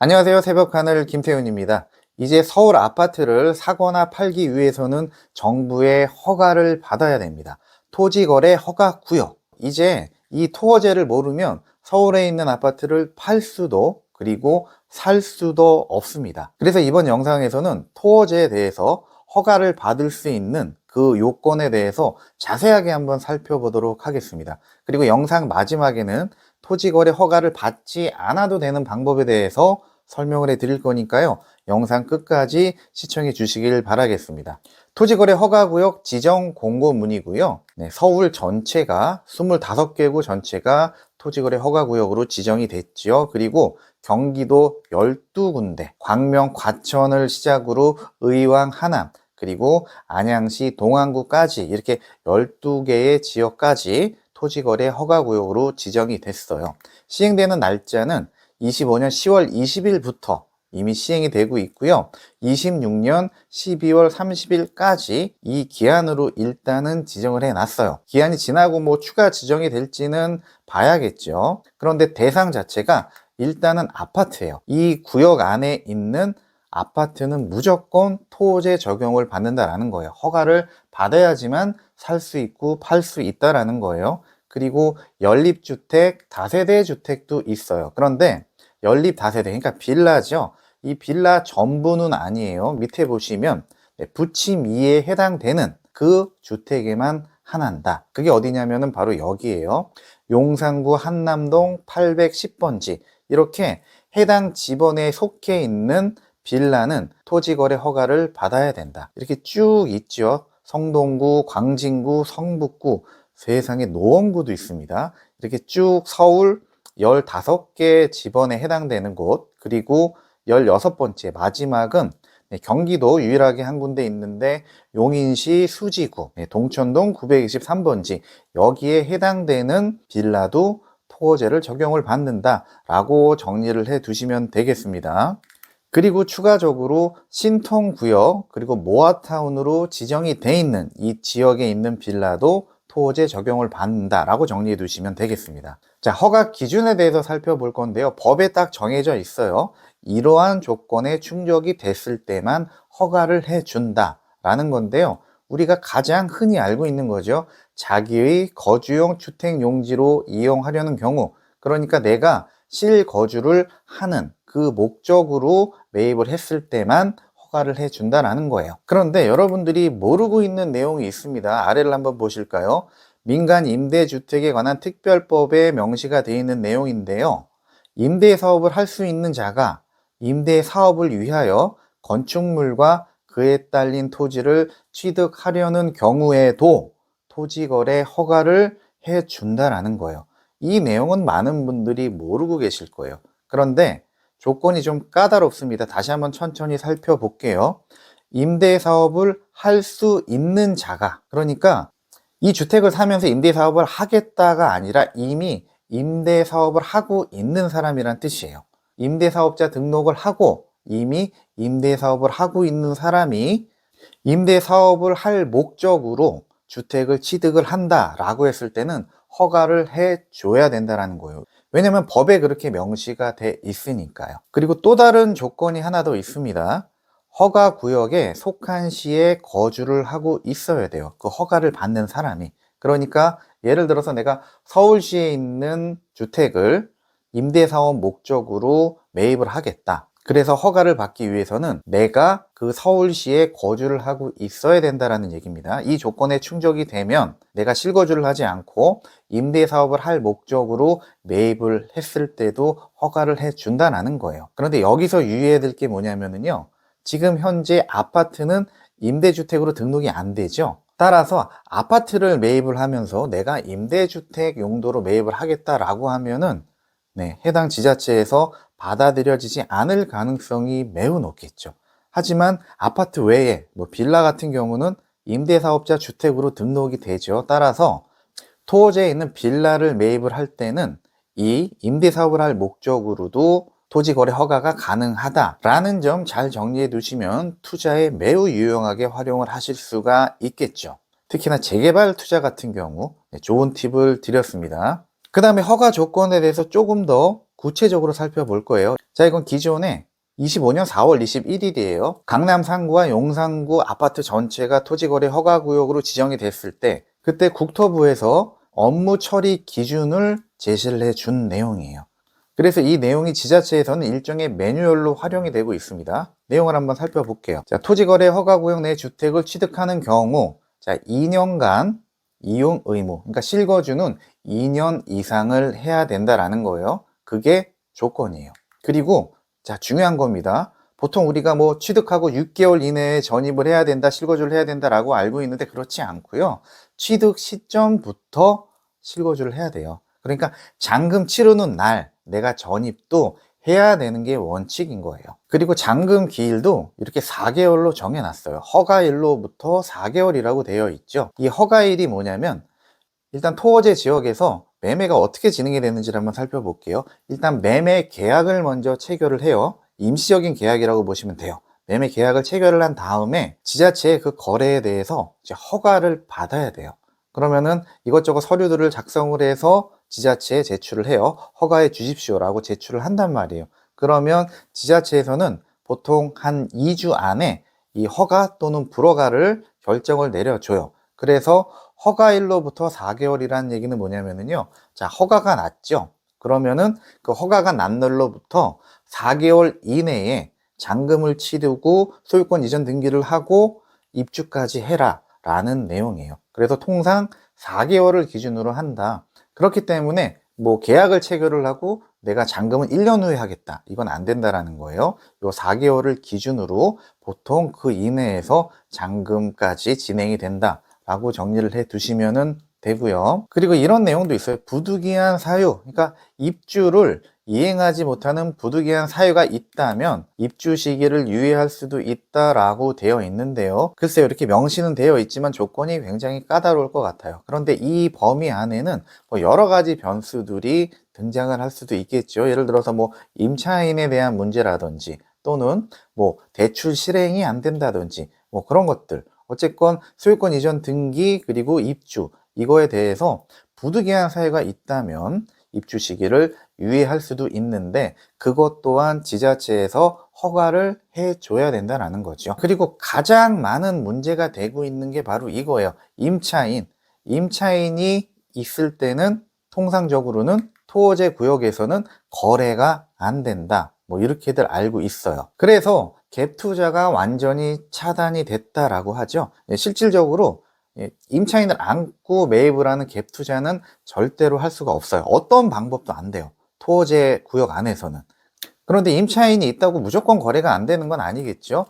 안녕하세요. 새벽하늘 김태훈입니다. 이제 서울 아파트를 사거나 팔기 위해서는 정부의 허가를 받아야 됩니다. 토지거래 허가구역. 이제 이 토어제를 모르면 서울에 있는 아파트를 팔 수도 그리고 살 수도 없습니다. 그래서 이번 영상에서는 토어제에 대해서 허가를 받을 수 있는 그 요건에 대해서 자세하게 한번 살펴보도록 하겠습니다. 그리고 영상 마지막에는 토지거래 허가를 받지 않아도 되는 방법에 대해서 설명을 해 드릴 거니까요. 영상 끝까지 시청해 주시길 바라겠습니다. 토지거래 허가구역 지정 공고문이고요. 서울 전체가 25개구 전체가 토지거래 허가구역으로 지정이 됐죠. 그리고 경기도 12군데, 광명, 과천을 시작으로 의왕, 하남, 그리고 안양시, 동안구까지 이렇게 12개의 지역까지 토지거래 허가구역으로 지정이 됐어요. 시행되는 날짜는 25년 10월 20일부터 이미 시행이 되고 있고요. 26년 12월 30일까지 이 기한으로 일단은 지정을 해놨어요. 기한이 지나고 뭐 추가 지정이 될지는 봐야겠죠. 그런데 대상 자체가 일단은 아파트예요. 이 구역 안에 있는 아파트는 무조건 토제 적용을 받는다라는 거예요. 허가를 받아야지만 살 수 있고 팔 수 있다라는 거예요. 그리고 연립주택, 다세대 주택도 있어요. 그런데 연립 다세대, 그러니까 빌라죠. 이 빌라 전부는 아니에요. 밑에 보시면 부침 2에 해당되는 그 주택에만 한한다. 그게 어디냐면은 바로 여기에요. 용산구 한남동 810번지. 이렇게 해당 지번에 속해 있는 빌라는 토지거래 허가를 받아야 된다. 이렇게 쭉 있죠. 성동구, 광진구, 성북구, 세상에 노원구도 있습니다. 이렇게 쭉 서울 15개 지번에 해당되는 곳, 그리고 16번째 마지막은 경기도 유일하게 한 군데 있는데 용인시 수지구, 동천동 923번지 여기에 해당되는 빌라도 토지를 적용을 받는다라고 정리를 해 두시면 되겠습니다. 그리고 추가적으로 신통구역 그리고 모아타운으로 지정이 돼 있는 이 지역에 있는 빌라도 토지 적용을 받는다라고 정리해 두시면 되겠습니다. 자, 허가 기준에 대해서 살펴볼 건데요. 법에 딱 정해져 있어요. 이러한 조건에 충족이 됐을 때만 허가를 해준다라는 건데요. 우리가 가장 흔히 알고 있는 거죠. 자기의 거주용 주택 용지로 이용하려는 경우, 그러니까 내가 실거주를 하는 그 목적으로 매입을 했을 때만 허가를 해준다라는 거예요. 그런데 여러분들이 모르고 있는 내용이 있습니다. 아래를 한번 보실까요? 민간 임대주택에 관한 특별법에 명시가 되어 있는 내용인데요. 임대사업을 할 수 있는 자가 임대사업을 위하여 건축물과 그에 딸린 토지를 취득하려는 경우에도 토지거래 허가를 해준다라는 거예요. 이 내용은 많은 분들이 모르고 계실 거예요. 그런데 조건이 좀 까다롭습니다. 다시 한번 천천히 살펴볼게요. 임대사업을 할 수 있는 자가, 그러니까 이 주택을 사면서 임대사업을 하겠다가 아니라 이미 임대사업을 하고 있는 사람이란 뜻이에요. 임대사업자 등록을 하고 이미 임대사업을 하고 있는 사람이 임대사업을 할 목적으로 주택을 취득을 한다라고 했을 때는 허가를 해줘야 된다는 거예요. 왜냐면 법에 그렇게 명시가 돼 있으니까요. 그리고 또 다른 조건이 하나 더 있습니다. 허가 구역에 속한 시에 거주를 하고 있어야 돼요. 그 허가를 받는 사람이. 그러니까 예를 들어서 내가 서울시에 있는 주택을 임대사업 목적으로 매입을 하겠다. 그래서 허가를 받기 위해서는 내가 그 서울시에 거주를 하고 있어야 된다는 얘기입니다. 이 조건에 충족이 되면 내가 실거주를 하지 않고 임대사업을 할 목적으로 매입을 했을 때도 허가를 해준다는 거예요. 그런데 여기서 유의해야 될 게 뭐냐면요. 지금 현재 아파트는 임대주택으로 등록이 안 되죠. 따라서 아파트를 매입을 하면서 내가 임대주택 용도로 매입을 하겠다라고 하면은 해당 지자체에서 받아들여지지 않을 가능성이 매우 높겠죠. 하지만 아파트 외에 빌라 같은 경우는 임대사업자 주택으로 등록이 되죠. 따라서 토지에 있는 빌라를 매입을 할 때는 이 임대사업을 할 목적으로도 토지거래 허가가 가능하다라는 점 잘 정리해 두시면 투자에 매우 유용하게 활용을 하실 수가 있겠죠. 특히나 재개발 투자 같은 경우 좋은 팁을 드렸습니다. 그 다음에 허가 조건에 대해서 조금 더 구체적으로 살펴볼 거예요. 자, 이건 기존에 25년 4월 21일이에요. 강남 상구와 용산구 아파트 전체가 토지거래 허가구역으로 지정이 됐을 때 그때 국토부에서 업무 처리 기준을 제시를 해준 내용이에요. 그래서 이 내용이 지자체에서는 일종의 매뉴얼로 활용이 되고 있습니다. 내용을 한번 살펴볼게요. 자, 토지거래 허가구역 내 주택을 취득하는 경우, 자, 2년간 이용 의무, 그러니까 실거주는 2년 이상을 해야 된다라는 거예요. 그게 조건이에요. 그리고 자, 중요한 겁니다. 보통 우리가 뭐 취득하고 6개월 이내에 전입을 해야 된다, 실거주를 해야 된다라고 알고 있는데 그렇지 않고요. 취득 시점부터 실거주를 해야 돼요. 그러니까 잔금 치르는 날 내가 전입도 해야 되는 게 원칙인 거예요. 그리고 잔금 기일도 이렇게 4개월로 정해놨어요. 허가일로부터 4개월이라고 되어 있죠. 이 허가일이 뭐냐면 일단 토어제 지역에서 매매가 어떻게 진행이 되는지를 한번 살펴볼게요. 일단 매매 계약을 먼저 체결을 해요. 임시적인 계약이라고 보시면 돼요. 매매 계약을 체결을 한 다음에 지자체의 그 거래에 대해서 이제 허가를 받아야 돼요. 그러면은 이것저것 서류들을 작성을 해서 지자체에 제출을 해요. 허가해 주십시오라고 제출을 한단 말이에요. 그러면 지자체에서는 보통 한 2주 안에 이 허가 또는 불허가를 결정을 내려줘요. 그래서 허가일로부터 4개월이라는 얘기는 뭐냐면요. 자, 허가가 났죠. 그러면은 그 허가가 난 날로부터 4개월 이내에 잔금을 치르고 소유권 이전 등기를 하고 입주까지 해라 라는 내용이에요. 그래서 통상 4개월을 기준으로 한다. 그렇기 때문에 뭐 계약을 체결을 하고 내가 잔금은 1년 후에 하겠다. 이건 안 된다라는 거예요. 요 4개월을 기준으로 보통 그 이내에서 잔금까지 진행이 된다. 라고 정리를 해 두시면 되고요. 그리고 이런 내용도 있어요. 부득이한 사유, 그러니까 입주를 이행하지 못하는 부득이한 사유가 있다면 입주 시기를 유예할 수도 있다라고 되어 있는데요. 글쎄요, 이렇게 명시는 되어 있지만 조건이 굉장히 까다로울 것 같아요. 그런데 이 범위 안에는 뭐 여러 가지 변수들이 등장을 할 수도 있겠죠. 예를 들어서 뭐 임차인에 대한 문제라든지 또는 뭐 대출 실행이 안 된다든지 뭐 그런 것들. 어쨌건 소유권 이전 등기 그리고 입주 이거에 대해서 부득이한 사유가 있다면 입주 시기를 유예할 수도 있는데 그것 또한 지자체에서 허가를 해줘야 된다는 거죠. 그리고 가장 많은 문제가 되고 있는 게 바로 이거예요. 임차인이 있을 때는 통상적으로는 토어제 구역에서는 거래가 안 된다. 뭐 이렇게들 알고 있어요. 그래서 갭 투자가 완전히 차단이 됐다라고 하죠. 실질적으로 임차인을 안고 매입을 하는 갭 투자는 절대로 할 수가 없어요. 어떤 방법도 안 돼요. 토어제 구역 안에서는. 그런데 임차인이 있다고 무조건 거래가 안 되는 건 아니겠죠.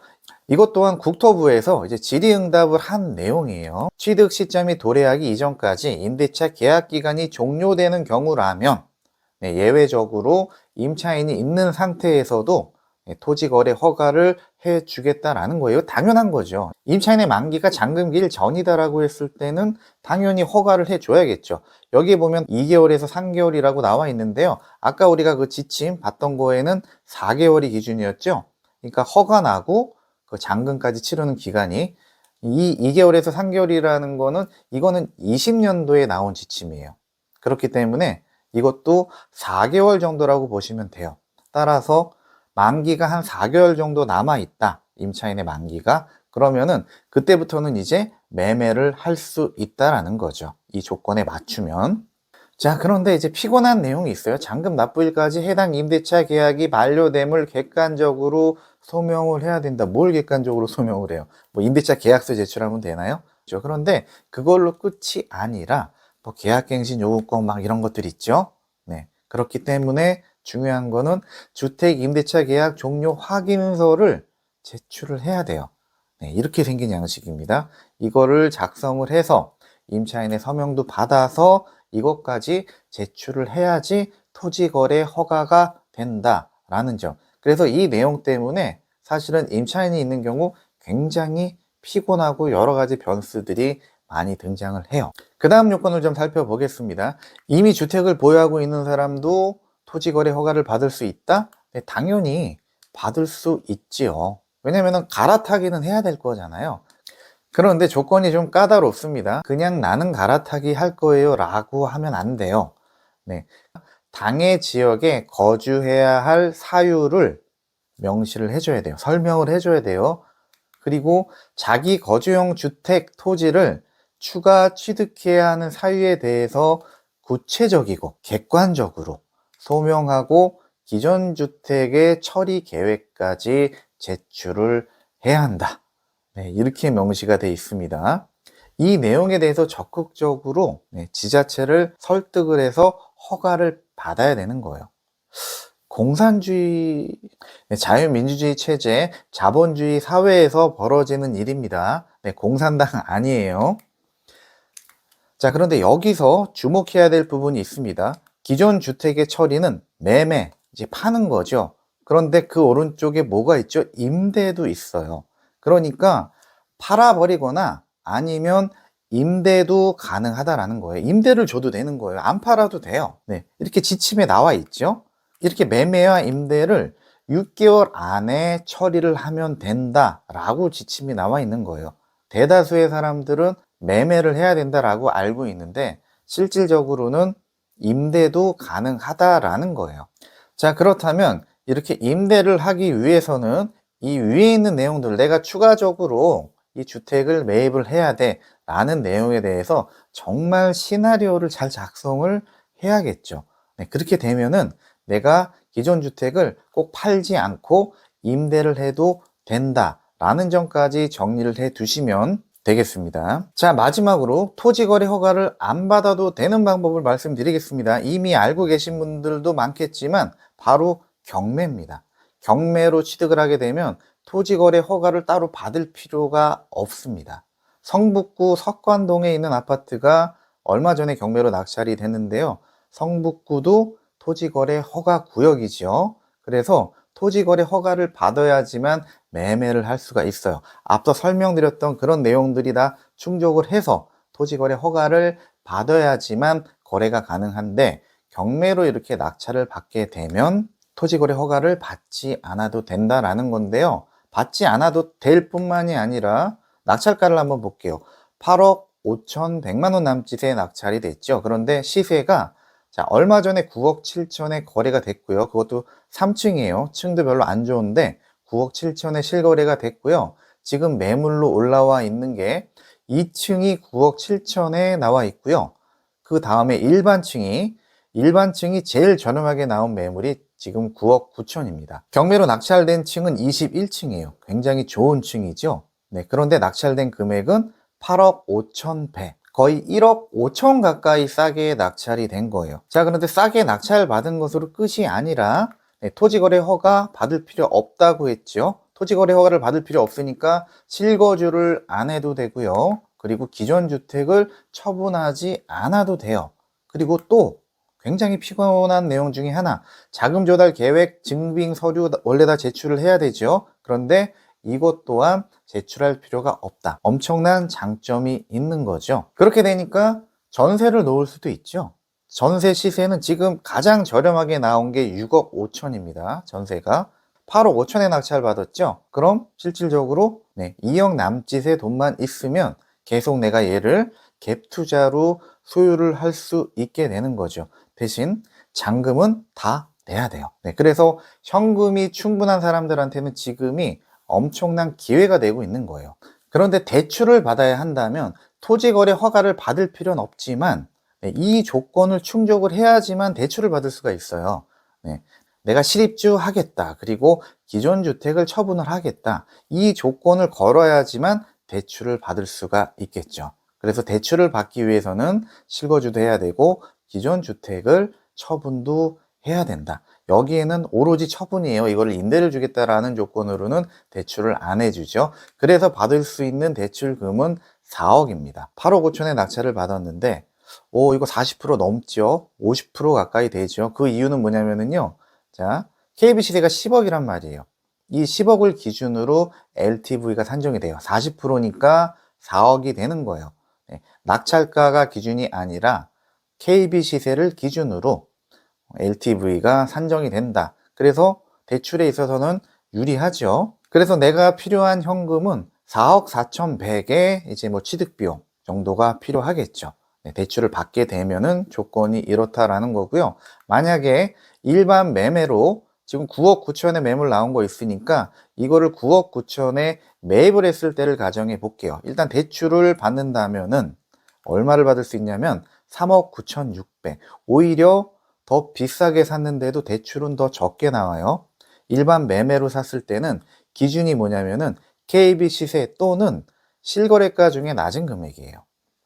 이것 또한 국토부에서 이제 질의응답을 한 내용이에요. 취득 시점이 도래하기 이전까지 임대차 계약 기간이 종료되는 경우라면 예외적으로 임차인이 있는 상태에서도 토지거래 허가를 해주겠다라는 거예요. 당연한 거죠. 임차인의 만기가 잔금기일 전이다라고 했을 때는 당연히 허가를 해줘야겠죠. 여기에 보면 2개월에서 3개월이라고 나와 있는데요. 아까 우리가 그 지침 봤던 거에는 4개월이 기준이었죠. 그러니까 허가 나고 그 잔금까지 치르는 기간이 이 2개월에서 3개월이라는 거는 이거는 20년도에 나온 지침이에요. 그렇기 때문에 이것도 4개월 정도라고 보시면 돼요. 따라서 만기가 한 4개월 정도 남아있다. 임차인의 만기가. 그러면은 그때부터는 이제 매매를 할 수 있다라는 거죠. 이 조건에 맞추면. 자, 그런데 이제 피곤한 내용이 있어요. 잔금 납부일까지 해당 임대차 계약이 만료됨을 객관적으로 소명을 해야 된다. 뭘 객관적으로 소명을 해요? 뭐 임대차 계약서 제출하면 되나요? 그렇죠. 그런데 그걸로 끝이 아니라 뭐 계약갱신 요구권 막 이런 것들 있죠. 네. 그렇기 때문에 중요한 거는 주택 임대차 계약 종료 확인서를 제출을 해야 돼요. 네, 이렇게 생긴 양식입니다. 이거를 작성을 해서 임차인의 서명도 받아서 이것까지 제출을 해야지 토지거래 허가가 된다라는 점. 그래서 이 내용 때문에 사실은 임차인이 있는 경우 굉장히 피곤하고 여러 가지 변수들이 많이 등장을 해요. 그 다음 요건을 좀 살펴보겠습니다. 이미 주택을 보유하고 있는 사람도 토지거래 허가를 받을 수 있다? 네, 당연히 받을 수 있지요. 왜냐면은 갈아타기는 해야 될 거잖아요. 그런데 조건이 좀 까다롭습니다. 그냥 나는 갈아타기 할 거예요 라고 하면 안 돼요. 네. 당해 지역에 거주해야 할 사유를 명시를 해줘야 돼요. 설명을 해줘야 돼요. 그리고 자기 거주용 주택 토지를 추가 취득해야 하는 사유에 대해서 구체적이고 객관적으로 소명하고 기존 주택의 처리 계획까지 제출을 해야 한다. 네, 이렇게 명시가 되어 있습니다. 이 내용에 대해서 적극적으로 지자체를 설득을 해서 허가를 받아야 되는 거예요. 공산주의, 자유민주주의 체제, 자본주의 사회에서 벌어지는 일입니다. 공산당 아니에요. 자, 그런데 여기서 주목해야 될 부분이 있습니다. 기존 주택의 처리는 매매, 이제 파는 거죠. 그런데 그 오른쪽에 뭐가 있죠? 임대도 있어요. 그러니까 팔아버리거나 아니면 임대도 가능하다라는 거예요. 임대를 줘도 되는 거예요. 안 팔아도 돼요. 네, 이렇게 지침에 나와 있죠. 이렇게 매매와 임대를 6개월 안에 처리를 하면 된다라고 지침이 나와 있는 거예요. 대다수의 사람들은 매매를 해야 된다라고 알고 있는데 실질적으로는 임대도 가능하다라는 거예요. 자, 그렇다면 이렇게 임대를 하기 위해서는 이 위에 있는 내용들, 내가 추가적으로 이 주택을 매입을 해야 돼 라는 내용에 대해서 정말 시나리오를 잘 작성을 해야겠죠. 네, 그렇게 되면은 내가 기존 주택을 꼭 팔지 않고 임대를 해도 된다라는 점까지 정리를 해 두시면 되겠습니다. 자, 마지막으로 토지거래 허가를 안 받아도 되는 방법을 말씀드리겠습니다. 이미 알고 계신 분들도 많겠지만 바로 경매입니다. 경매로 취득을 하게 되면 토지거래 허가를 따로 받을 필요가 없습니다. 성북구 석관동에 있는 아파트가 얼마 전에 경매로 낙찰이 됐는데요. 성북구도 토지거래 허가 구역이죠. 그래서 토지거래 허가를 받아야지만 매매를 할 수가 있어요. 앞서 설명드렸던 그런 내용들이 다 충족을 해서 토지거래 허가를 받아야지만 거래가 가능한데 경매로 이렇게 낙찰을 받게 되면 토지거래 허가를 받지 않아도 된다라는 건데요. 받지 않아도 될 뿐만이 아니라 낙찰가를 한번 볼게요. 8억 5,100만 원 남짓의 낙찰이 됐죠. 그런데 시세가 자, 얼마 전에 9억 7천에 거래가 됐고요. 그것도 3층이에요. 층도 별로 안 좋은데 9억 7천에 실거래가 됐고요. 지금 매물로 올라와 있는 게 2층이 9억 7천에 나와 있고요. 그 다음에 일반층이 제일 저렴하게 나온 매물이 지금 9억 9천입니다. 경매로 낙찰된 층은 21층이에요. 굉장히 좋은 층이죠. 네, 그런데 낙찰된 금액은 8억 5천 배. 거의 1억 5천 가까이 싸게 낙찰이 된 거예요. 자, 그런데 싸게 낙찰 받은 것으로 끝이 아니라 토지거래 허가 받을 필요 없다고 했죠. 토지거래 허가를 받을 필요 없으니까 실거주를 안 해도 되고요. 그리고 기존 주택을 처분하지 않아도 돼요. 그리고 또 굉장히 피곤한 내용 중에 하나, 자금 조달 계획 증빙 서류 원래 다 제출을 해야 되죠. 그런데 이것 또한 제출할 필요가 없다. 엄청난 장점이 있는 거죠. 그렇게 되니까 전세를 놓을 수도 있죠. 전세 시세는 지금 가장 저렴하게 나온 게 6억 5천입니다. 전세가 8억 5천에 낙찰 받았죠. 그럼 실질적으로 2억 남짓의 돈만 있으면 계속 내가 얘를 갭 투자로 소유를 할 수 있게 되는 거죠. 대신 잔금은 다 내야 돼요. 그래서 현금이 충분한 사람들한테는 지금이 엄청난 기회가 되고 있는 거예요. 그런데 대출을 받아야 한다면 토지거래 허가를 받을 필요는 없지만 이 조건을 충족을 해야지만 대출을 받을 수가 있어요. 내가 실입주 하겠다. 그리고 기존 주택을 처분을 하겠다. 이 조건을 걸어야지만 대출을 받을 수가 있겠죠. 그래서 대출을 받기 위해서는 실거주도 해야 되고 기존 주택을 처분도 해야 된다. 여기에는 오로지 처분이에요. 이거를 임대를 주겠다라는 조건으로는 대출을 안 해주죠. 그래서 받을 수 있는 대출금은 4억입니다. 8억 5천에 낙찰을 받았는데 이거 40% 넘죠. 50% 가까이 되죠. 그 이유는 뭐냐면요. 자, KB 시세가 10억이란 말이에요. 이 10억을 기준으로 LTV가 산정이 돼요. 40%니까 4억이 되는 거예요. 낙찰가가 기준이 아니라 KB 시세를 기준으로 LTV가 산정이 된다. 그래서 대출에 있어서는 유리하죠. 그래서 내가 필요한 현금은 4억 4천 100의 이제 취득비용 정도가 필요하겠죠. 대출을 받게 되면은 조건이 이렇다라는 거고요. 만약에 일반 매매로 지금 9억 9천에 매물 나온 거 있으니까 이거를 9억 9천에 매입을 했을 때를 가정해 볼게요. 일단 대출을 받는다면은 얼마를 받을 수 있냐면 3억 9,600. 오히려 더 비싸게 샀는데도 대출은 더 적게 나와요. 일반 매매로 샀을 때는 기준이 뭐냐면은 KB 시세 또는 실거래가 중에 낮은 금액이에요.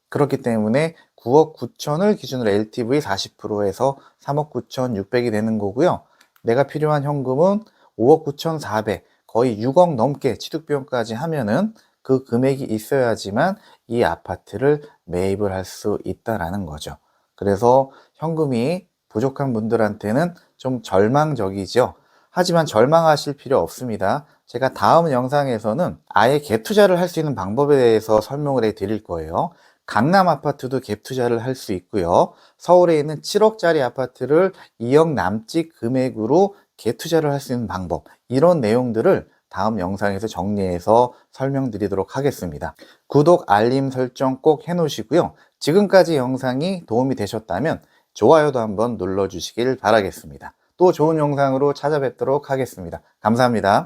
그렇기 때문에 9억 9천을 기준으로 LTV 40%에서 3억 9,600이 되는 거고요. 내가 필요한 현금은 5억 9,400, 거의 6억 넘게 취득비용까지 하면은 그 금액이 있어야지만 이 아파트를 매입을 할 수 있다라는 거죠. 그래서 현금이 부족한 분들한테는 좀 절망적이죠. 하지만 절망하실 필요 없습니다. 제가 다음 영상에서는 아예 갭 투자를 할 수 있는 방법에 대해서 설명을 해 드릴 거예요. 강남 아파트도 갭 투자를 할 수 있고요. 서울에 있는 7억짜리 아파트를 2억 남짓 금액으로 갭 투자를 할 수 있는 방법, 이런 내용들을 다음 영상에서 정리해서 설명드리도록 하겠습니다. 구독, 알림 설정 꼭 해놓으시고요. 지금까지 영상이 도움이 되셨다면 좋아요도 한번 눌러주시길 바라겠습니다. 또 좋은 영상으로 찾아뵙도록 하겠습니다. 감사합니다.